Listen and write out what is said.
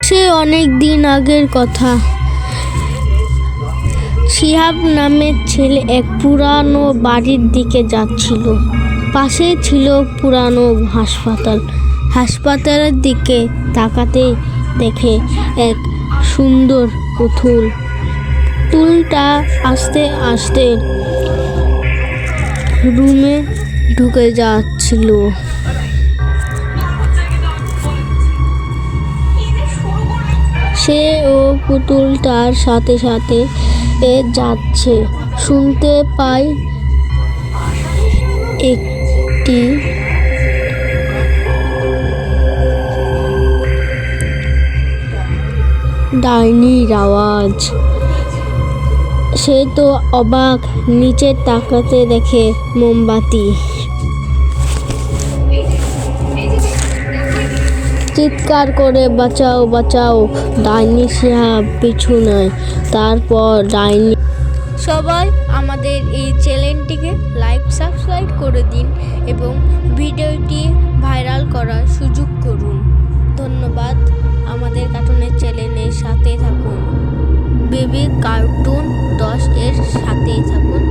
সে অনেক দিন আগের কথা। শিহাব নামের ছেলে এক পুরানো বাড়ির দিকে যাচ্ছিল। পাশে ছিল পুরানো হাসপাতাল। হাসপাতালের দিকে তাকাতে দেখে এক সুন্দর পুতুল। পুতুলটা আস্তে আস্তে রুমে ঢুকে যাচ্ছিল। সে ও পুতুলটার সাথে সাথে যাচ্ছে। শুনতে পায় একটি ডাইনির আওয়াজ। সে তো অবাক, নিচে তাকাতে দেখে মোমবাতি। চিৎকার করে বাঁচাও বাঁচাও, ডাইনি শিহাব পিছু নেয়। তারপর ডাইনি। সবাই আমাদের এই চ্যানেলটিকে লাইক সাবস্ক্রাইব করে দিন এবং ভিডিওটি ভাইরাল করার সুযোগ করুন। ধন্যবাদ। আমাদের কার্টুনের চ্যানেলের সাথে থাকুন। বেবি কার্টুন 10 এর সাথে থাকুন।